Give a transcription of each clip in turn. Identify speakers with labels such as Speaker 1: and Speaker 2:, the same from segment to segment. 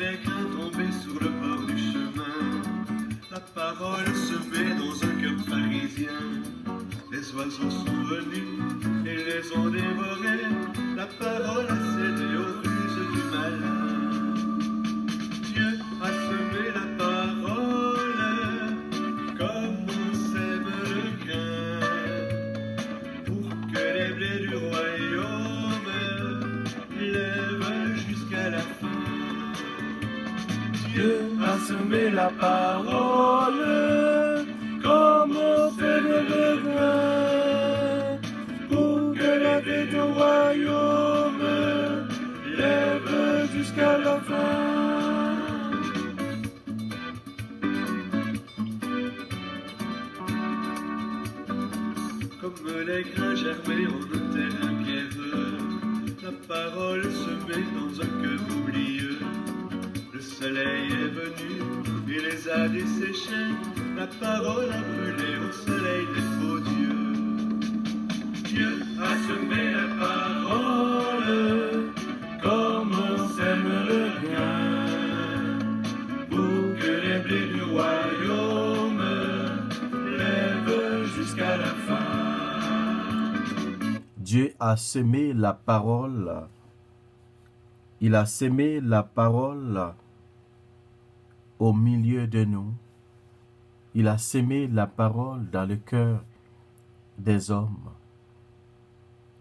Speaker 1: les grains tombés sur le bord du chemin. La parole semée dans un cœur parisien. Les oiseaux sont venus et les ont dévorés. La parole a cédé aux ruses du malin. Dieu a semé la parole comme on sème le grain, pour que les blés du royaume lèvent jusqu'à la fin. Dieu a semé la parole comme on sème le grain, pour que les blés du royaume lèvent jusqu'à la fin. Comme les grains germés en un terrain pierreux, la parole semée dans un cœur oublieux. Le soleil est venu et les a desséchés. La parole a brûlé au soleil des faux dieux. Dieu a semé la parole comme on sème le grain, pour que les blés du royaume lèvent jusqu'à la fin.
Speaker 2: Dieu a semé la parole. Il a semé la parole au milieu de nous. Il a semé la parole dans le cœur des hommes.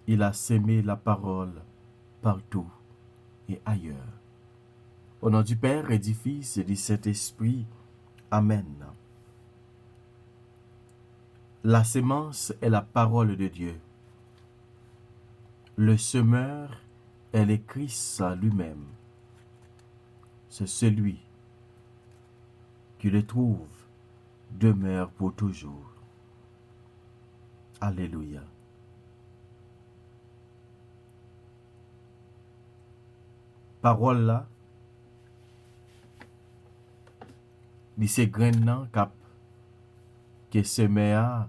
Speaker 2: Il a semé la parole partout et ailleurs. Au nom du Père et du Fils et du Saint-Esprit. Amen. La sémence est la parole de Dieu. Le semeur est le Christ lui-même. C'est celui qui le trouve demeure pour toujours. Alléluia. Parole là, c'est grain nan cap que semé a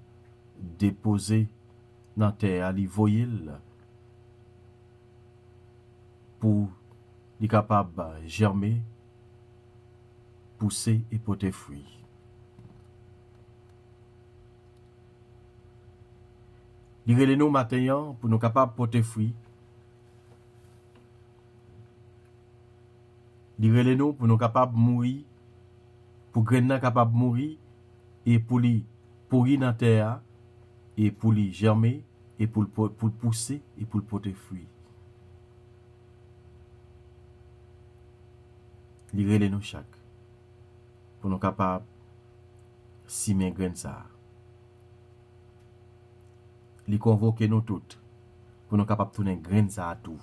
Speaker 2: déposé dans terre li voyil pour li capable germer, pousser et porter fruit. Li rele nous matin pour nous capable porter fruit. Li rele nous pour nous capable mourir, pour grain nan capable mourir et pour li pourri dans terre et pour li germer et pour pousser et pour porter fruit. Li rele nous chaque pour nous capable simer grain ça. Li convoque nous toutes pour nous capable tourner grain ça à tout.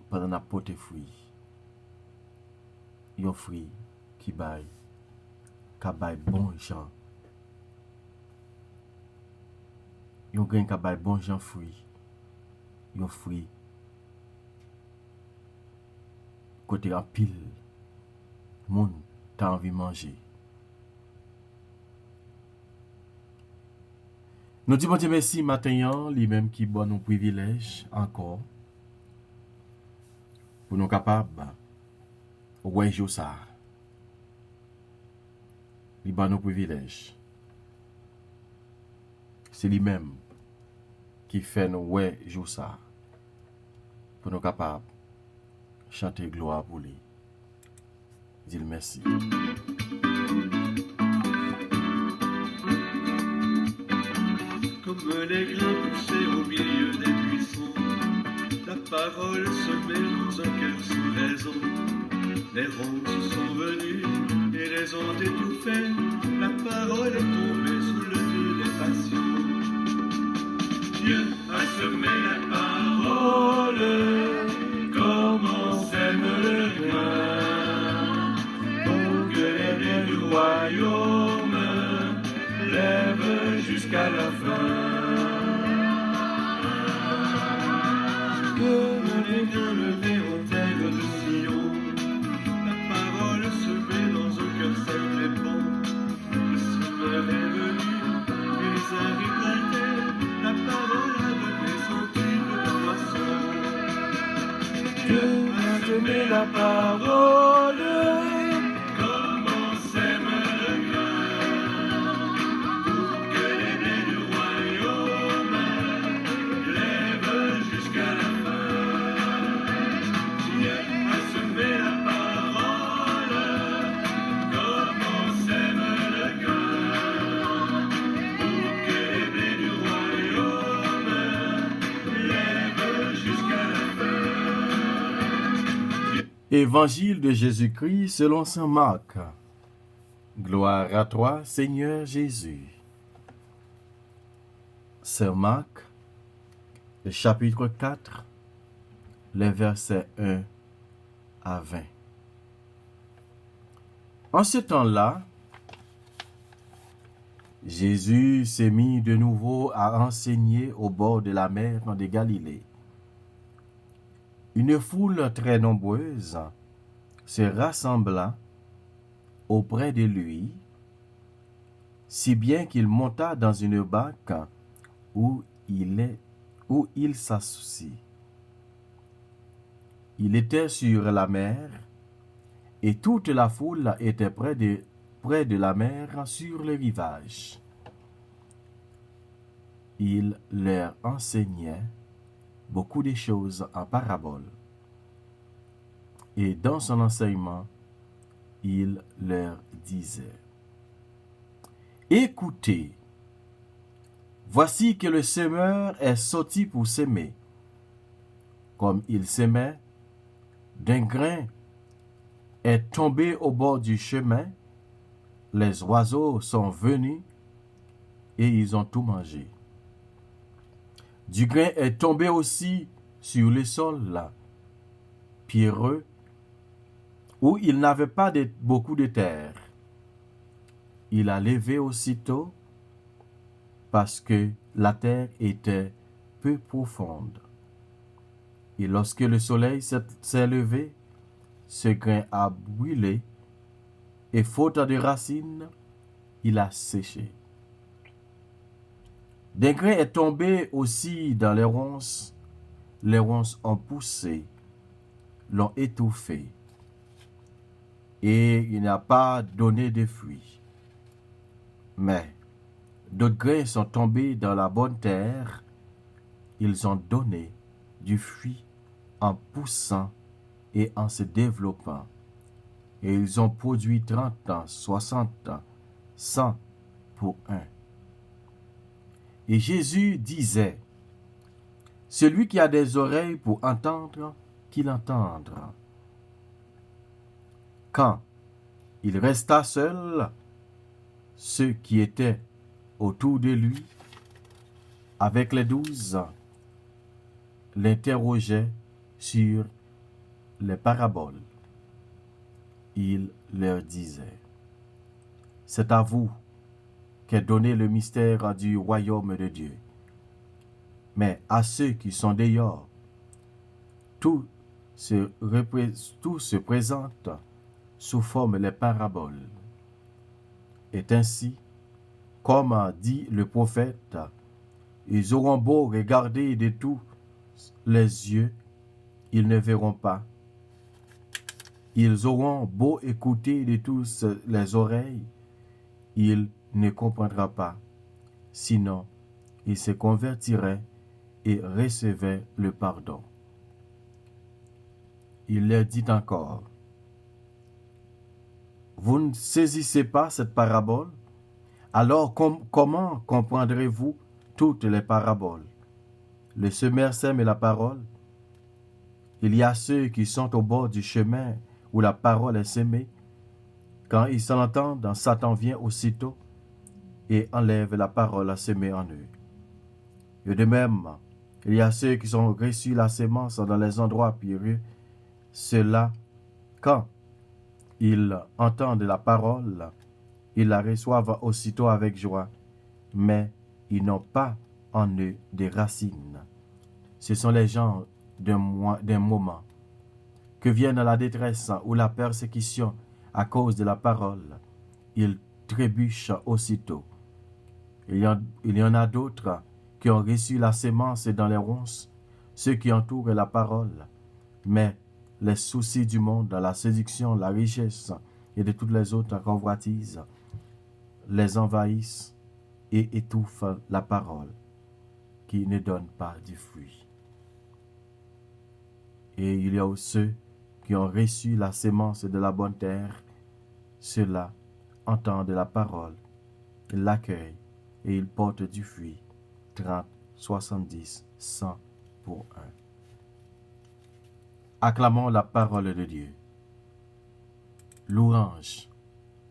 Speaker 2: Pendant la porter fruit. Yon fruit qui baille bon gens. Yon grain qui baille bon gens fruit. Yon fruit côté en pile moun t'as envie de manger. Nous disons bon Dieu merci matin lui-même qui bon nous privilège encore pour nous capables ouais jour ça. Li ban nous privilège. C'est lui-même qui fait nous ouais jour ça pour nous capables chanter gloire pour lui. Dis merci.
Speaker 1: Comme les grains poussés au milieu des buissons, la parole semée dans un cœur sans raison. Les ronces sont venues et les ont étouffées. La parole est tombée sous le nœud des passions. Dieu a semé la parole comme on sème le grain, pour que les blés du royaume lèvent jusqu'à la fin. Comme les grains levés en terre de Sion, la parole semée dans un cœur sec et bon. Le semeur est venu et les a récoltés. La parole a donné son tube
Speaker 2: semer la parole.
Speaker 1: Comme on sème le grain, pour que les blés du royaume lèvent jusqu'à la fin. Dieu a semé la parole, comme on sème le grain, pour que les blés du royaume lèvent jusqu'à la fin.
Speaker 2: Évangile de Jésus-Christ selon saint Marc. Gloire à toi, Seigneur Jésus. Saint Marc, le chapitre 4, les versets 1 à 20. En ce temps-là, Jésus s'est mis de nouveau à enseigner au bord de la mer de Galilée. Une foule très nombreuse se rassembla auprès de lui, si bien qu'il monta dans une barque où il s'associe. Il était sur la mer, et toute la foule était près de la mer sur le rivage. Il leur enseignait beaucoup de choses en paraboles. Et dans son enseignement, il leur disait: Écoutez, voici que le semeur est sorti pour semer. Comme il semait, d'un grain est tombé au bord du chemin, les oiseaux sont venus et ils ont tout mangé. Du grain est tombé aussi sur le sol là, pierreux, où il n'avait pas beaucoup de terre. Il a levé aussitôt parce que la terre était peu profonde. Et lorsque le soleil s'est levé, ce grain a brûlé et faute de racines, il a séché. Des grains est tombé aussi dans les ronces ont poussé, l'ont étouffé, et il n'a pas donné de fruits. Mais d'autres grains sont tombés dans la bonne terre, ils ont donné du fruit en poussant et en se développant, et ils ont produit 30 ans, 60 ans, 100 pour un. Et Jésus disait: Celui qui a des oreilles pour entendre, qu'il entende. Quand il resta seul, ceux qui étaient autour de lui, avec les 12, l'interrogeaient sur les paraboles. Il leur disait: C'est à vous qu'est donné le mystère du royaume de Dieu. Mais à ceux qui sont dehors, tout se présente sous forme les paraboles. Et ainsi, comme a dit le prophète, ils auront beau regarder de tous les yeux, ils ne verront pas. Ils auront beau écouter de tous les oreilles, ils ne comprendront pas. Sinon, ils se convertiraient et recevaient le pardon. Il leur dit encore: Vous ne saisissez pas cette parabole? Alors comment comprendrez-vous toutes les paraboles? Le semeur sème la parole. Il y a ceux qui sont au bord du chemin où la parole est semée. Quand ils s'en entendent, Satan vient aussitôt et enlève la parole semée en eux. Et de même, il y a ceux qui ont reçu la sémence dans les endroits pierreux. Ceux-là, quand ils entendent la parole, ils la reçoivent aussitôt avec joie, mais ils n'ont pas en eux des racines. Ce sont les gens d'un moment que viennent la détresse ou la persécution à cause de la parole. Ils trébuchent aussitôt. Il y en a d'autres qui ont reçu la sémence dans les ronces, ceux qui entourent la parole, mais les soucis du monde, la séduction, la richesse et de toutes les autres convoitises les envahissent et étouffent la parole qui ne donne pas du fruit. Et il y a ceux qui ont reçu la sémence de la bonne terre, ceux-là entendent la parole, ils l'accueillent et ils portent du fruit, 30, 70, 100 pour un. Acclamons la parole de Dieu. Louange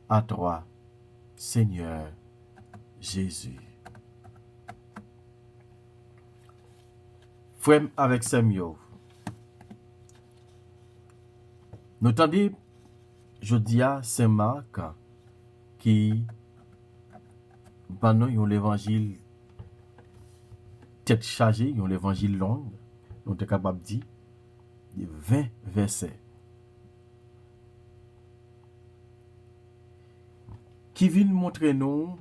Speaker 2: à toi, Seigneur Jésus. Frère avec Samuel, nous entendons, je dis à Saint-Marc, qui, pendant l'évangile tête chargée, l'évangile long, nous sommes capables de dire 20 versets. Qui vient montrer nous,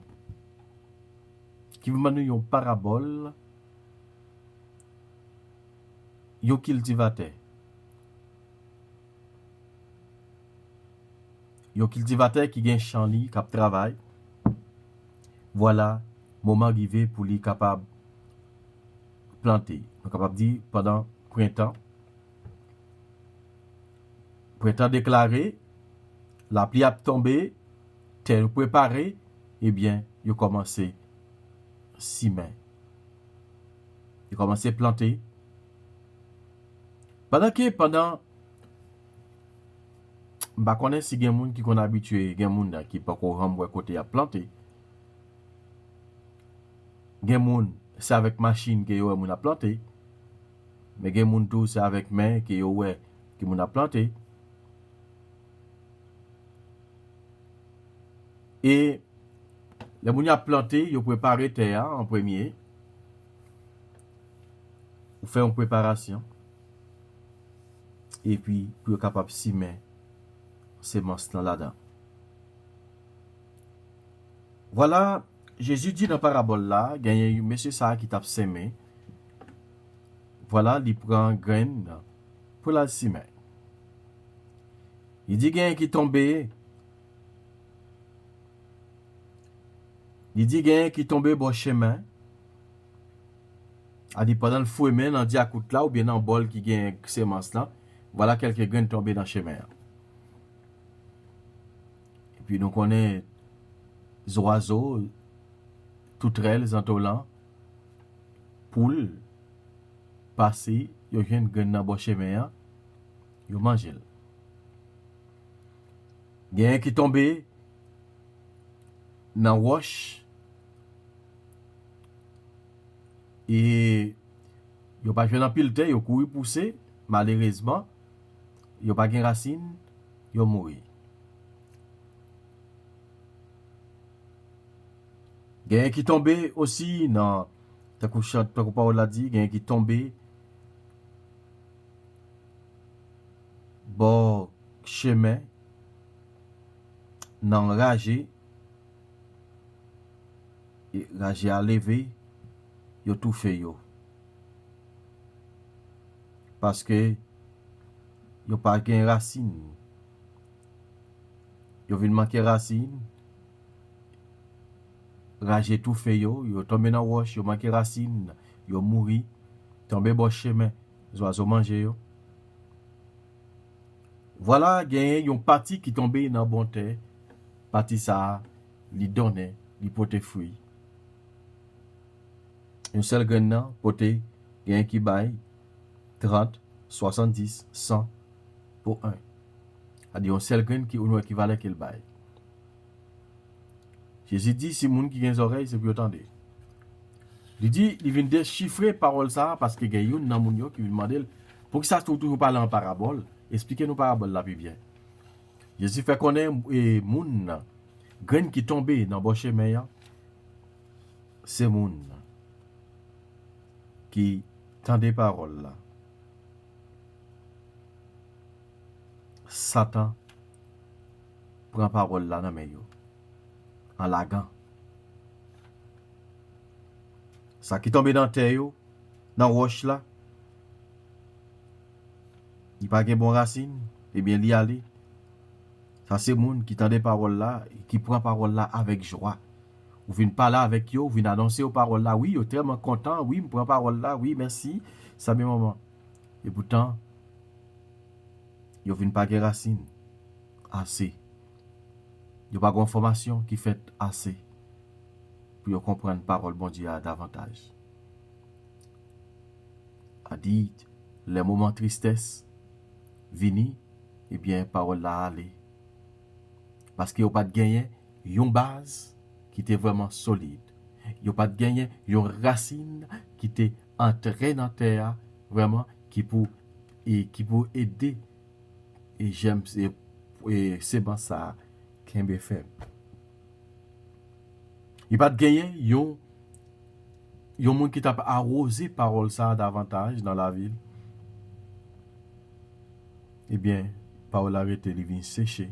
Speaker 2: qui vient nous une parabole, un cultivateur. Un cultivateur qui a un champ qui travaille. Voilà, moment arrivé pour lui capable de planter. On est capable de dire pendant printemps déclaré, la pluie a tombé, terre préparée, eh bien, il a commencé à semer. Il a commencé à planter. Pendant je connais si il y a des gens qui sont habitués, il y a des gens qui ne peuvent pas côté à planter. Il y a des gens c'est avec machine que ont a planté. Mais il y a des gens c'est avec main qui ont a planté. Et les gens qui ont planté, ils ont préparé terre en premier. Ils font une préparation. Et puis, pour être capable de semer sémence là-dedans. Voilà, Jésus dit dans la parabole là, il y a un monsieur ça qui t'a semé. Voilà, il prend une graine pour la semer. Il dit qu'il y a un qui tombé. Il dit qu'il y a un qui tombé bon chemin. Il dit pendant le fouet, dans le diacoute là, ou bien dans le bol qui gagne sémence là, voilà quelques graines tombées dans le chemin. Et puis nous connaissons les oiseaux, toutrelles, entolants, poules, passer, ils ont une graine dans le chemin, ils mangent. Il y a un qui tombe dans la roche et il n'y a pas de pile terre, il a couru pousser, malheureusement, il n'y a pas de racine, il a mouru. Il y a un qui tombe aussi dans ta couchante, on l'a dit, il y a un qui tombe bon chemin dans ragé et ragé à lever, il a tout fait yo. Parce que il n'y a pas de racine. Il y a manquer racine. Ragé tout fait yo, il tombé dans roche, il manqué racine, il mouri, tombé bon chemin, les oiseaux mangé yo. Voilà, il y a une partie qui tombé dans bon terre, partie ça, li donne, li porte fruit. Une seule graine nan, porte, il y a un qui baille 30, 70, 100 pour un. C'est-à-dire une seule graine qui est équivalent qu'il baille. Jésus dit, si moun qui a des oreilles, c'est pour entendre. Il dit, il vient déchiffrer parole ça parce que il y a une nan moun yo qui lui demande pour que ça toujours parler en parabole, expliquez-nous parabole là plus bien. Jésus fait connaître moun graine qui tombe dans bon chemin, c'est moun qui tend des paroles là. Satan prend parole là dans mes yo en lagan. Ça qui tombe dans terre yo, dans roche là. il pas de bon racine, eh bien, il aller. Ça, c'est moun qui tend des paroles là, qui prend parole là avec joie. Ou vient parler avec yo, ou vient annoncer aux paroles là, oui, yo tellement content, oui, me prend parole là, oui, merci, ça bien moment. Et pourtant, yo vient pas de racine assez. Yo pas de formation qui fait assez pour yo comprendre parole bon Dieu davantage. A dit, les moments de tristesse vini, eh bien, parole là aller. Parce que yo pas de gagner une base qui était vraiment solide. Yo pas de gagner une racine qui était entrée dans terre vraiment qui pour aider et j'aime et c'est bon ça Kembe fait. Il pas de gagner yon monde qui t'a arrosé parole ça davantage dans la ville. Eh bien, parole arrêté il vient sécher.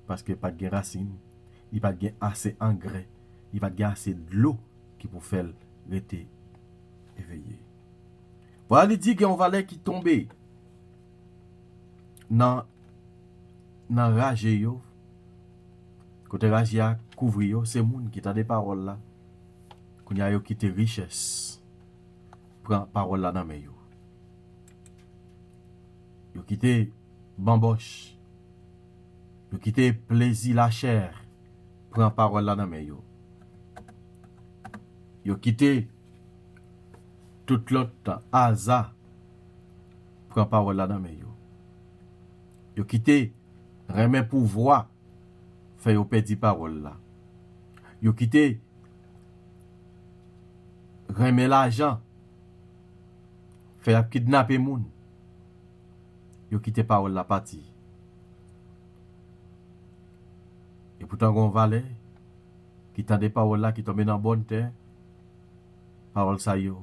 Speaker 2: Parce qu'il n'y a pas de racines, il n'y a pas de assez d'engrais, il n'y a pas de assez de l'eau qui peut faire rester éveillé. Voilà, il dit qu'il y a un valet qui tombe dans rage yo. Côté rage a couvri yo, c'est moun qui t'a des paroles là. Qu'on y a yo quitté richesse. Prend parole là dans mes yo. Yo quitté bamboche. Yo quitté plaisir la chair. Prend parole là dans mes yo. Yo quitté tout l'autre hasard. Prend parole là dans mes yo. Yo quitté remet pouvoir. Fait yo perdre parole là. Yo quitté remet l'argent. Fait yo kidnapper moun. Yo quitté parole la partie. Et pourtant, on valet qui tend des paroles là, qui tombe dans bonne terre. Parole ça yo.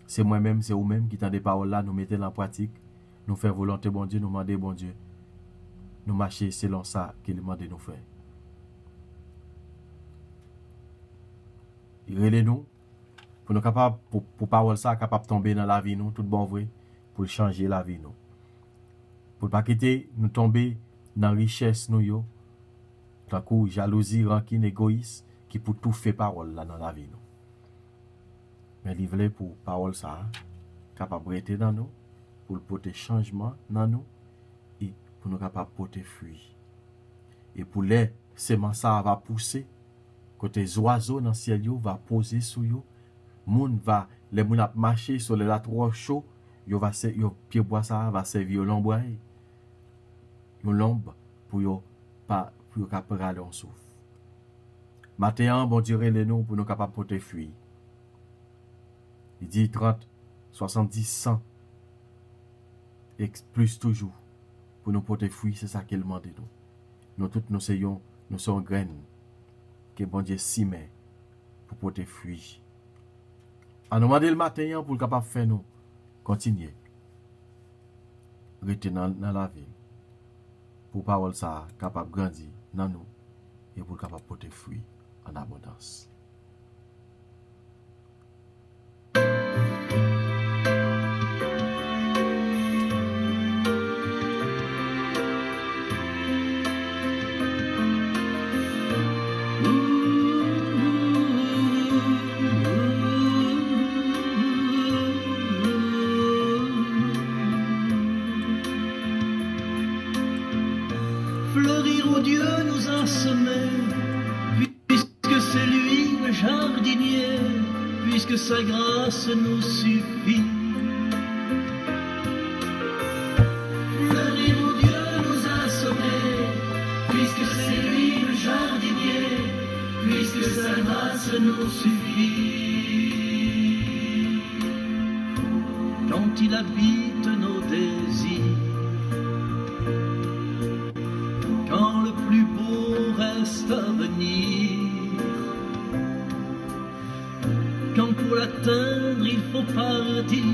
Speaker 2: C'est moi-même, c'est vous-même qui tend des paroles là, nous mettons en pratique. Nous faisons volonté bon Dieu, nous demander bon Dieu. Nous marcher selon ça qu'il demande de nous faire. Il relève nous pour nous capable pour parole ça capable de tomber dans la vie nous tout bon vrai pour changer la vie nous. Pour pas quitter nous tomber dans richesse nous yo. Tant que jalousie, rancune, égoïsme qui pour tout faire parole là dans la vie nous. Mais il voulait pour parole ça capable de rester dans nous pour porter changement dans nous et pour nous capable porter fruit. Et pour les semences ça va pousser côté oiseaux dans le ciel yo va poser sur yo moun va les moun a marcher sur les la trop chaud yo va yo pied bois ça va servir l'ombre yo l'ombre pour yo pas pour yo capable aller en souffle matin bon Dieu les nous pour nous capable porter fruit il dit 30 70 100 et plus toujours pour nous porter fruit c'est ça qu'il demande nous toutes nous sommes graines que bon Dieu s'y met pour porter fruit. À nous demander le matin pour le capable faire nous continuer. Rester dans la vie. Pour parole ça capable grandir dans nous et pour capable porter fruit en abondance.
Speaker 1: Fleurir où Dieu nous a semés, puisque c'est lui le jardinier, puisque sa grâce nous suffit. Fleurir où Dieu nous a semés, puisque c'est lui le jardinier, puisque sa grâce nous suffit. Quand il habite nos désirs, quand le plus beau reste à venir, quand pour l'atteindre il faut partir,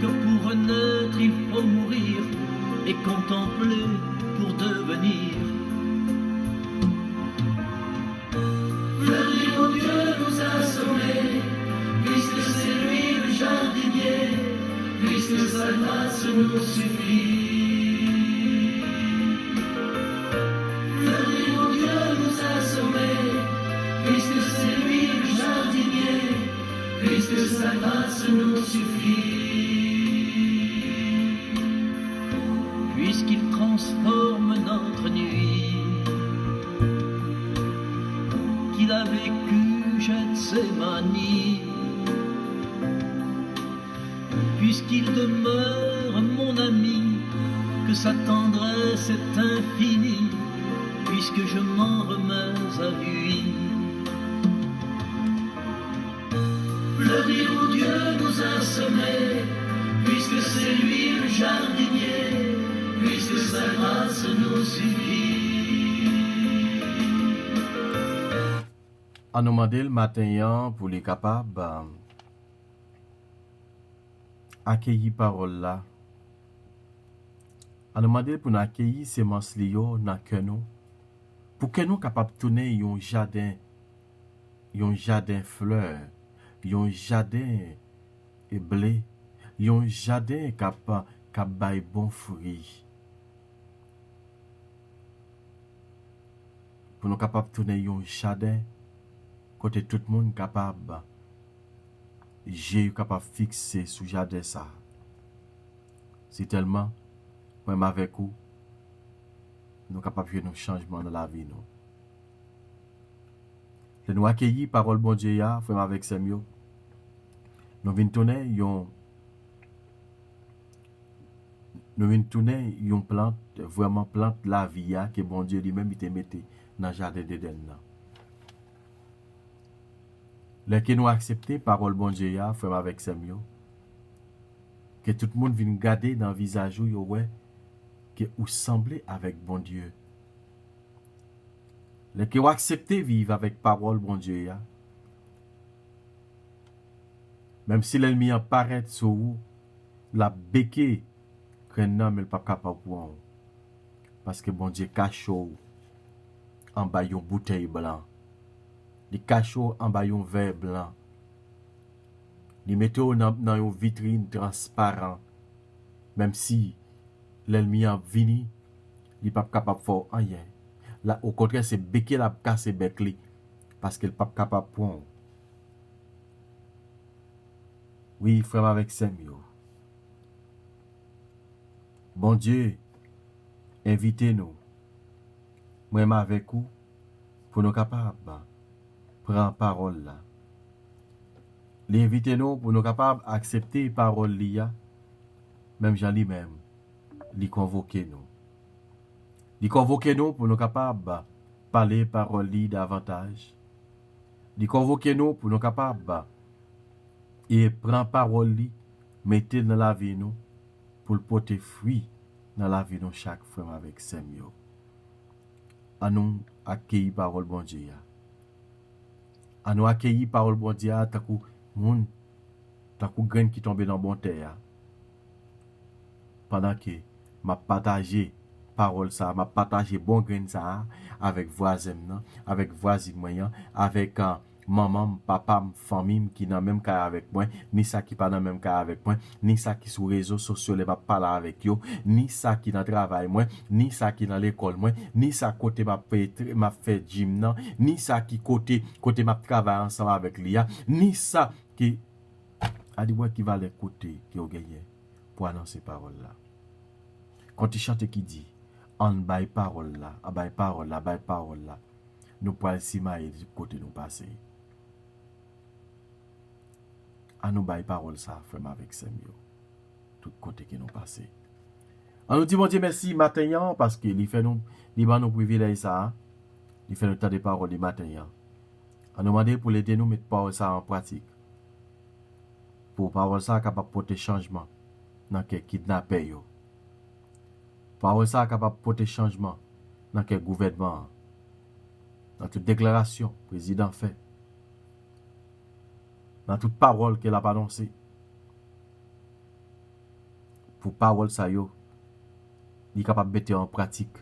Speaker 1: que pour renaître il faut mourir, et contempler pour devenir. Fleurir où Dieu nous a semés, puisque c'est lui le jardinier, puisque sa grâce nous suffit. Le bon Dieu nous a sauvés, puisque c'est lui le jardinier, puisque sa grâce nous suffit. Puisqu'il transforme notre nuit, qu'il a vécu Gethsémani, puisqu'il demeure mon ami, que sa tendresse est infinie, puisque je m'en remets à lui. Le bon Dieu nous a semés, puisque c'est lui le jardinier, puisque sa grâce nous suffit.
Speaker 2: On nous demande le matin pour les capables accueillir parole là. On nous demande pour nous accueillir ces manslio dans que nous, pour que nous capables de tourner un jardin fleur, un jardin et blé, un jardin capable bailler bon fruit. Pour nous capables de tourner un jardin côté tout le monde capable j'ai capable fixer sous jardin ça. C'est tellement même avec vous nous capable faire un changement dans la vie nous. De nous accueillir parole bon Dieu ya frère avec Samuel. Nous venons tourner une plante vraiment plante la vie ya que bon Dieu lui-même il te mettait dans jardin d'Éden là. Les que nous accepter parole bon Dieu ya frère avec Samuel, que tout le monde vienne garder dans le visage yo ouais que ou sembler avec bon Dieu. Les que vous accepter vivre avec parole bon Dieu ya, même si l'ennemi apparaît sur vous, la béquée que non mais pas capable pour parce que bon Dieu cache en bas une bouteille blanc. Les cachots en bas un verre blanc. Les mettez dans une vitrine transparente. Même si l'ennemi a venu, il n'est pas capable de faire rien. Là, au contraire, c'est béqué la casse béclé. Parce qu'il n'est pas capable de prendre. Oui, frère avec Samuel. Bon Dieu, invitez-nous. Moi, avec vous, pour nous capables. Prends parole là. L'invitez-nous pour nous capables d'accepter parole là. Même Jean lui-même, lui convoquer nous. Lui convoquer nous pour nous capables parler parole li davantage. Lui convoquer nous pour nous capables et prendre parole li, mettez dans la vie nous pour porter fruit dans la vie nous chaque frère avec Samuel. À nous accueillir parole bon Dieu. À nous accueillir parole bon Dieu, tant que moun, tant que grain qui tombe dans bon terre. Pendant que m'a partagé parole ça, m'a partagé bon grain ça avec voisin avec voisine moyen, avec maman, papa, famille qui dans même cas avec moi, ni ça qui pas dans même cas avec moi, ni ça qui sur réseaux sociaux les pas parler avec yo, ni ça qui dans travail moi, ni ça qui dans l'école moi, ni ça côté m'a fait gym non, ni ça qui côté m'a travailler ensemble avec Lia, ni ça qui a dit moi qui va les côté qui ont gagné pour annoncer parole là. Quand tu chantes qui dit en bail parole là, a bail parole là, nous pouvons simailler du côté nous passer. À nous bail parole ça, frère avec Samuel. Tout côté qui nous passer. On nous dit bon Dieu merci matin parce que il fait nous nous privilège ça. Il fait le temps de parole du matin. On nous demande pour l'aider nous mettre parole ça en pratique. Pour parole ça capable porter changement dans quel kidnappé yo. Parole ça capable porter changement dans quel gouvernement. Dans toute déclaration président fait. Dans toute parole qu'elle a annoncée. Pour parole ça yo, il est capable de mettre en pratique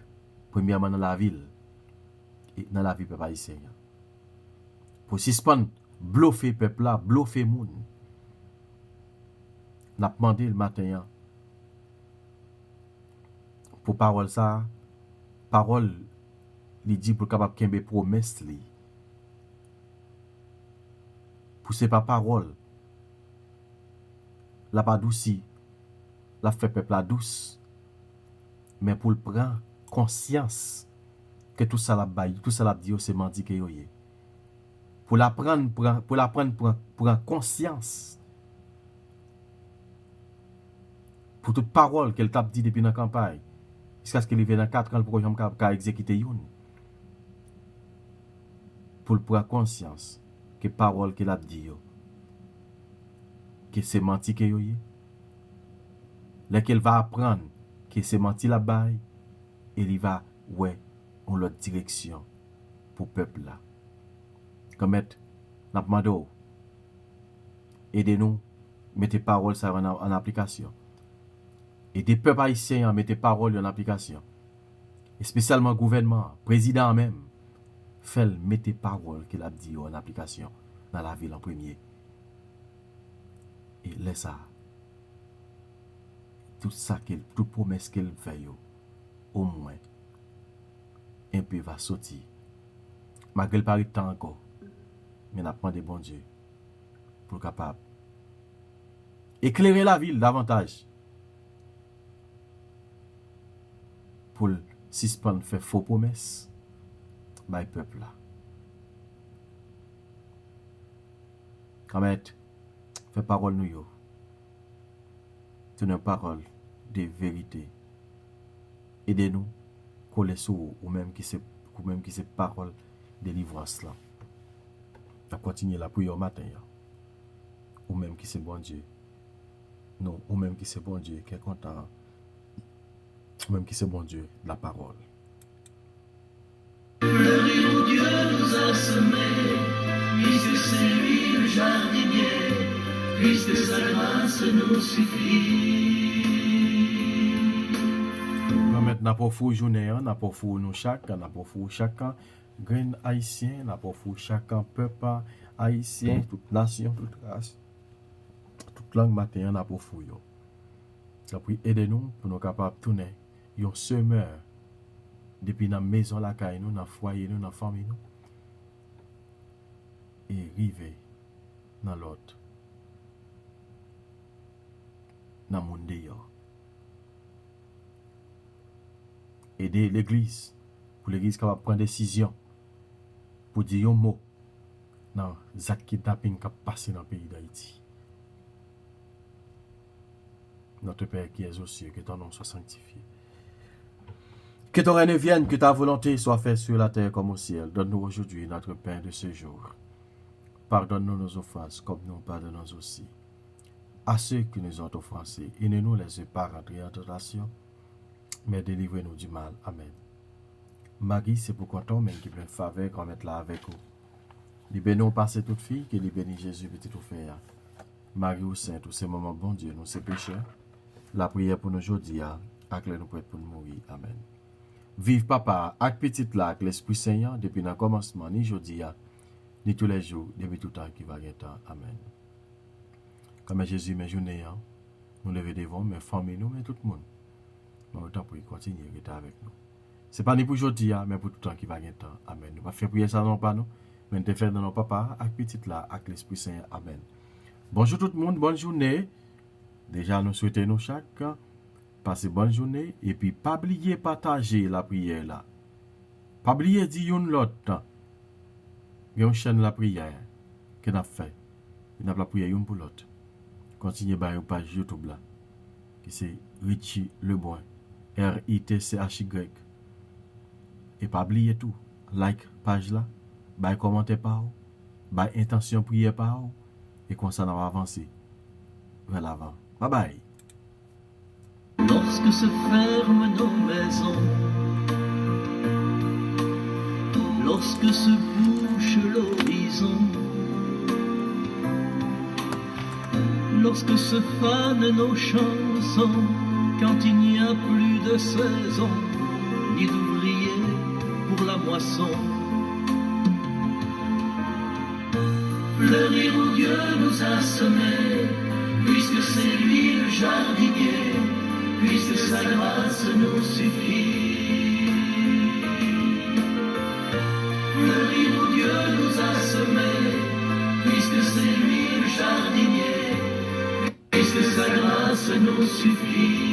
Speaker 2: premièrement dans la ville et dans la vie peuple haïtien. Pour suspendre bluffer peuple là, bluffer moun. N'a demandé le matin pour parole ça, parole, il dit pour capable kembe promesse li. Pour c'est pas parole, la pas douci, la fait peuple la douce, mais pour le prendre conscience que tout ça la baille, tout ça la dit c'est menti que yo yé. Pour la prendre prendre conscience pour toute parole qu'elle t'a dit depuis dans la campagne jusqu'à ce qu'elle vienne dans 4 ans pour qu'elle exécuter une. Pour prendre conscience que parole qu'elle a dit que c'est menti que yo yé. Là qu'elle va apprendre que c'est menti la baille, il va ouais en l'autre direction pour peuple là. Comme n'a demandé aidez-nous mettez parole ça en application. Et des peuples haïtiens mettez parole en application. Et spécialement gouvernement, président même fait mettez parole qu'il a dit en application dans la ville en premier. Et laisse ça tout ça toute promesse qu'elle fait au moins un peu va sortir. Malgré le pari de temps encore, mais n'a pas de bon Dieu pour capable éclairer la ville davantage pour suspendre faire faux promesses by peuple là. Comme fait parole nous yo. C'est une parole de vérité. Aidez-nous coller sur ou même qui c'est parole de délivrance là. À continuer la prière au matin. Ou même qui c'est bon Dieu. Non, ou même qui c'est bon Dieu qui est content. Ou même qui c'est bon Dieu la parole.
Speaker 3: Fleurir où Dieu nous a semés, puisque c'est lui le jardinier, puisque sa grâce nous suffit.
Speaker 2: Maintenant pour fou journée, n'a pour fou nous chacun, n'a pour fou chacun grain haïtien, n'a pour fou chacun peuple haïtien, toute nation, toute race, toute langue matin n'a pour fou yo. Ça puis aider-nous pour nous capables tourner un semeur depuis dans maison la caille nous, dans foyer nous, dans famille nous et arriver dans l'autre dans le monde dehors. Aider l'église, pour l'église capable prendre décision, pour dire un mot dans les kidnapping qui passé dans le pays d'Haïti. Notre Père qui es aux cieux, que ton nom soit sanctifié. Que ton règne vienne, que ta volonté soit faite sur la terre comme au ciel. Donne-nous aujourd'hui notre pain de ce jour. Pardonne-nous nos offenses, comme nous pardonnons aussi à ceux qui nous ont offensés. Et ne nous laisse pas rentrer en tentation, mais délivrez-nous du mal. Amen. Marie, c'est pour content, même qui plein faveur, qu'on mette là avec vous. Libère-nous passer toute fille, que libère Jésus, petit tout fait. Marie ou Sainte, ou c'est maman bon Dieu, nous c'est pécheurs. La prière pour nous aujourd'hui, avec nous prêts pour nous mourir. Amen. Vive papa, avec petit là, avec l'Esprit Saint, depuis le commencement, ni aujourd'hui, ni tous les jours, depuis tout temps qui va y temps. Amen. Comme Jésus, mes journées, nous lever devant, mes familles, nous, mais tout le monde. Mais autant pour continuer à être avec nous. Ce n'est pas ni pour aujourd'hui, mais pour tout le temps qui va y temps. Amen. Nous ne faire prier ça non pas nous, mais nous faire dans nos papa, avec petit là, avec l'Esprit Saint. Amen. Bonjour tout le monde, bonne journée. Déjà, nous souhaitons nous chaque passer bonne journée et puis pas oublier partager la prière là. Pas oublier dire une l'autre. Il y a une chaîne la prière que nous avons fait. Nous avons la prière une pour l'autre. Continuez par une page YouTube là. Qui c'est Richie Leboin. RITCHY. Et pas oublier tout. Like page là. By commenter par où. By intention prière par où. Et comme ça, on va avancer vers l'avant. Bye bye.
Speaker 3: Lorsque se ferment nos maisons, lorsque se bouche l'horizon, lorsque se fanent nos chansons, quand il n'y a plus de saison, ni d'ouvriers pour la moisson. Fleurir où Dieu nous a semés, puisque c'est lui le jardinier, puisque sa grâce nous suffit. Fleurir où Dieu nous a semés, puisque c'est lui le jardinier, puisque sa grâce nous suffit.